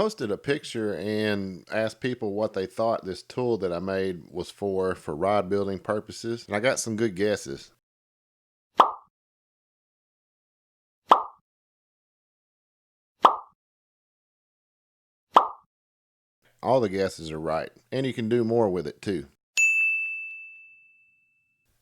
posted a picture and asked people what they thought this tool that I made was for rod building purposes, and I got some good guesses. All the guesses are right, and you can do more with it too.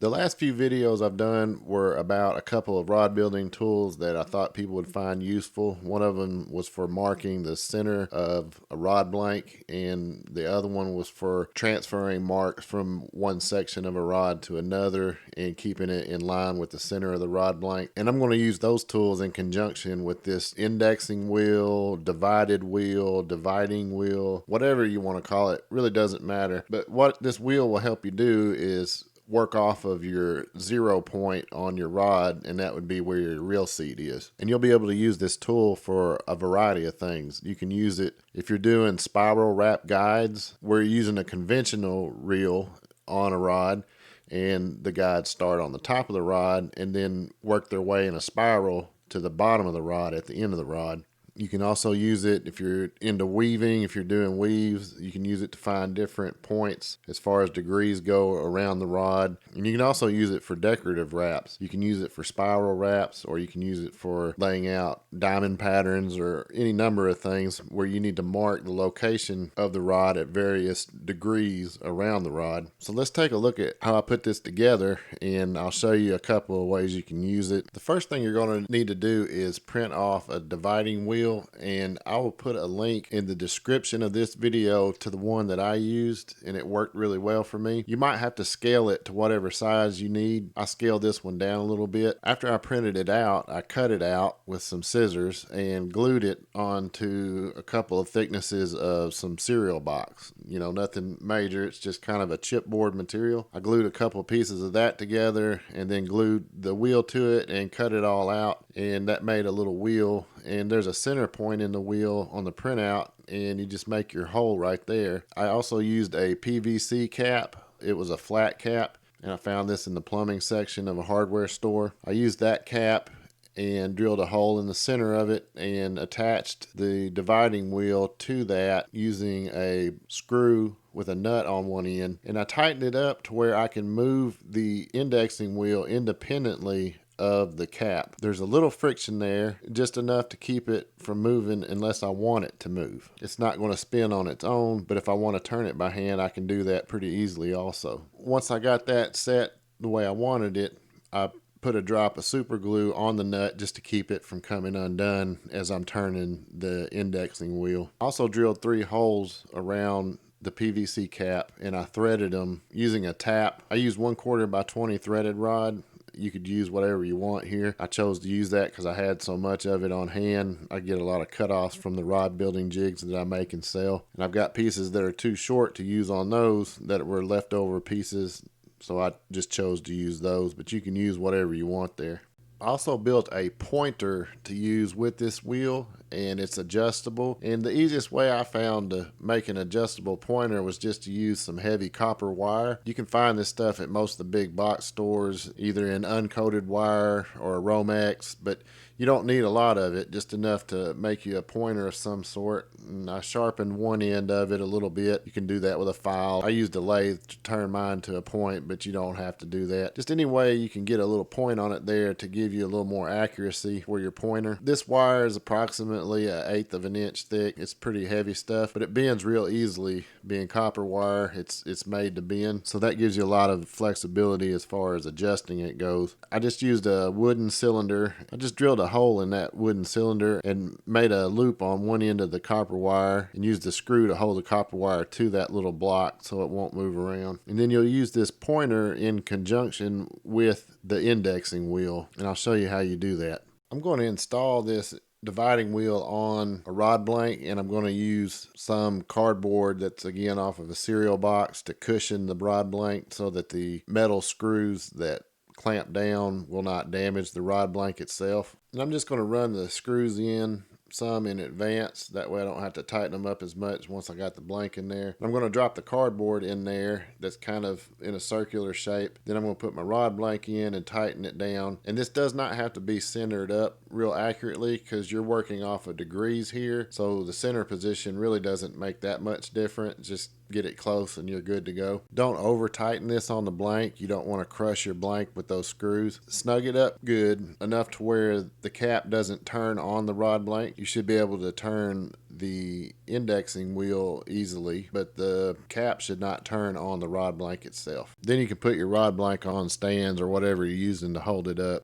The last few videos I've done were about a couple of rod building tools that I thought people would find useful. One of them was for marking the center of a rod blank, and the other one was for transferring marks from one section of a rod to another and keeping it in line with the center of the rod blank. And I'm going to use those tools in conjunction with this indexing wheel, dividing wheel, whatever you want to call it, really doesn't matter. But what this wheel will help you do is work off of your 0 point on your rod, and that would be where your reel seat is. And you'll be able to use this tool for a variety of things. You can use it if you're doing spiral wrap guides, where you're using a conventional reel on a rod, and the guides start on the top of the rod and then work their way in a spiral to the bottom of the rod at the end of the rod. You can also use it if you're into weaving. If you're doing weaves, you can use it to find different points as far as degrees go around the rod. And you can also use it for decorative wraps. You can use it for spiral wraps, or you can use it for laying out diamond patterns or any number of things where you need to mark the location of the rod at various degrees around the rod. So let's take a look at how I put this together, and I'll show you a couple of ways you can use it. The first thing you're going to need to do is print off a dividing wheel, and I will put a link in the description of this video to the one that I used, and it worked really well for me. You might have to scale it to whatever size you need. I scaled this one down a little bit. After I printed it out, I cut it out with some scissors and glued it onto a couple of thicknesses of some cereal box. You know, nothing major, it's just kind of a chipboard material. I glued a couple of pieces of that together and then glued the wheel to it and cut it all out, and that made a little wheel. And there's a center point in the wheel on the printout, and you just make your hole right there. I also used a PVC cap. It was a flat cap, and I found this in the plumbing section of a hardware store. I used that cap and drilled a hole in the center of it and attached the dividing wheel to that using a screw with a nut on one end. And I tightened it up to where I can move the indexing wheel independently of the cap. There's a little friction there, just enough to keep it from moving unless I want it to move. It's not going to spin on its own, but if I want to turn it by hand, I can do that pretty easily also. Once I got that set the way I wanted it, I put a drop of super glue on the nut just to keep it from coming undone as I'm turning the indexing wheel. I also drilled 3 holes around the PVC cap, and I threaded them using a tap. I used 1/4 by 20 threaded rod. You could use whatever you want here. I chose to use that because I had so much of it on hand. I get a lot of cutoffs from the rod building jigs that I make and sell. And I've got pieces that are too short to use on those that were leftover pieces, so I just chose to use those, but you can use whatever you want there. I also built a pointer to use with this wheel, and it's adjustable. And the easiest way I found to make an adjustable pointer was just to use some heavy copper wire. You can find this stuff at most of the big box stores, either in uncoated wire or Romex, but you don't need a lot of it, just enough to make you a pointer of some sort. And I sharpened one end of it a little bit. You can do that with a file. I used a lathe to turn mine to a point, but you don't have to do that. Just any way you can get a little point on it there to give you a little more accuracy for your pointer. This wire is approximately 1/8 of an inch thick. It's pretty heavy stuff, but it bends real easily. Being copper wire, it's made to bend, so that gives you a lot of flexibility as far as adjusting it goes. I just used a wooden cylinder. I just drilled a hole in that wooden cylinder and made a loop on one end of the copper wire and used a screw to hold the copper wire to that little block so it won't move around. And then you'll use this pointer in conjunction with the indexing wheel, and I'll show you how you do that. I'm going to install this dividing wheel on a rod blank, and I'm going to use some cardboard that's again off of a cereal box to cushion the rod blank so that the metal screws that clamp down will not damage the rod blank itself. And I'm just going to run the screws in some in advance. That way I don't have to tighten them up as much once I got the blank in there. I'm going to drop the cardboard in there that's kind of in a circular shape. Then I'm going to put my rod blank in and tighten it down. And this does not have to be centered up real accurately because you're working off of degrees here. So the center position really doesn't make that much different. Just get it close and you're good to go. Don't over tighten this on the blank. You don't want to crush your blank with those screws. Snug it up good enough to where the cap doesn't turn on the rod blank. You should be able to turn the indexing wheel easily, but the cap should not turn on the rod blank itself. Then you can put your rod blank on stands or whatever you're using to hold it up.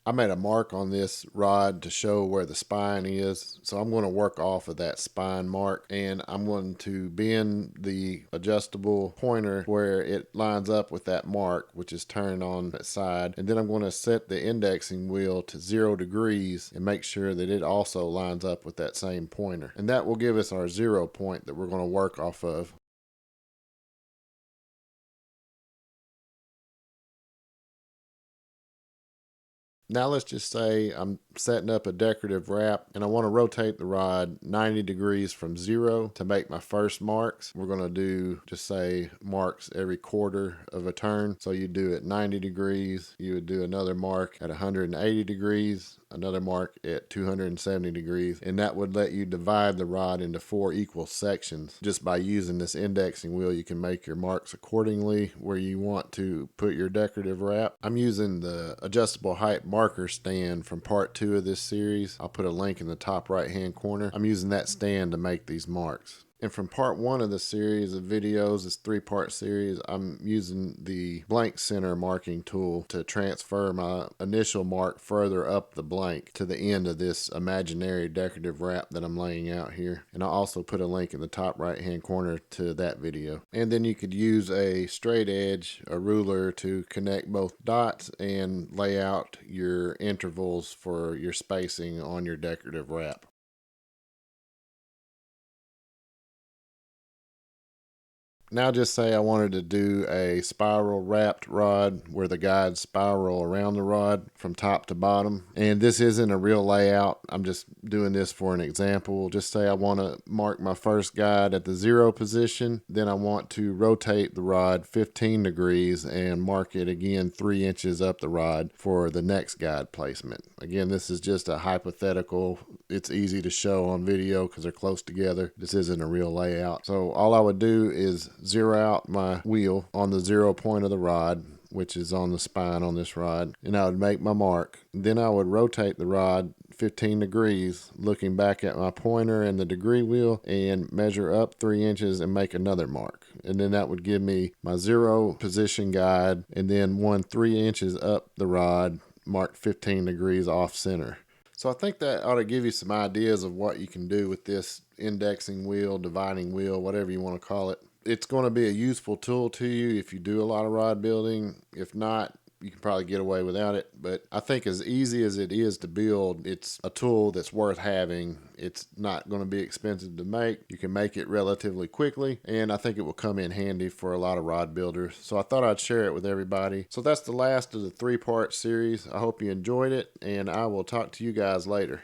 I made a mark on this rod to show where the spine is, so I'm going to work off of that spine mark, and I'm going to bend the adjustable pointer where it lines up with that mark, which is turned on that side, and then I'm going to set the indexing wheel to 0 degrees and make sure that it also lines up with that same pointer, and that will give us our 0 point that we're going to work off of. Now let's just say I'm setting up a decorative wrap and I want to rotate the rod 90 degrees from 0 to make my first marks. We're going to do, just say, marks every quarter of a turn. So you do it 90 degrees, you would do another mark at 180 degrees, another mark at 270 degrees, and that would let you divide the rod into 4 equal sections. Just by using this indexing wheel, you can make your marks accordingly where you want to put your decorative wrap. I'm using the adjustable height marker stand from part 2 of this series. I'll put a link in the top right hand corner. I'm using that stand to make these marks. And from part 1 of the series of videos, this 3-part series, I'm using the blank center marking tool to transfer my initial mark further up the blank to the end of this imaginary decorative wrap that I'm laying out here. And I'll also put a link in the top right hand corner to that video. And then you could use a straight edge, a ruler, to connect both dots and lay out your intervals for your spacing on your decorative wrap. Now just say I wanted to do a spiral wrapped rod where the guides spiral around the rod from top to bottom. And this isn't a real layout. I'm just doing this for an example. Just say I want to mark my first guide at the 0 position. Then I want to rotate the rod 15 degrees and mark it again 3 inches up the rod for the next guide placement. Again, this is just a hypothetical. It's easy to show on video because they're close together. This isn't a real layout. So all I would do is 0 out my wheel on the 0 point of the rod, which is on the spine on this rod, and I would make my mark. Then I would rotate the rod 15 degrees, looking back at my pointer and the degree wheel, and measure up 3 inches and make another mark. And then that would give me my 0 position guide, and then one 3 inches up the rod, marked 15 degrees off center. So I think that ought to give you some ideas of what you can do with this indexing wheel, dividing wheel, whatever you want to call it. It's going to be a useful tool to you if you do a lot of rod building. If not, you can probably get away without it. But I think as easy as it is to build, it's a tool that's worth having. It's not going to be expensive to make. You can make it relatively quickly, and I think it will come in handy for a lot of rod builders. So I thought I'd share it with everybody. So that's the last of the 3-part series. I hope you enjoyed it, and I will talk to you guys later.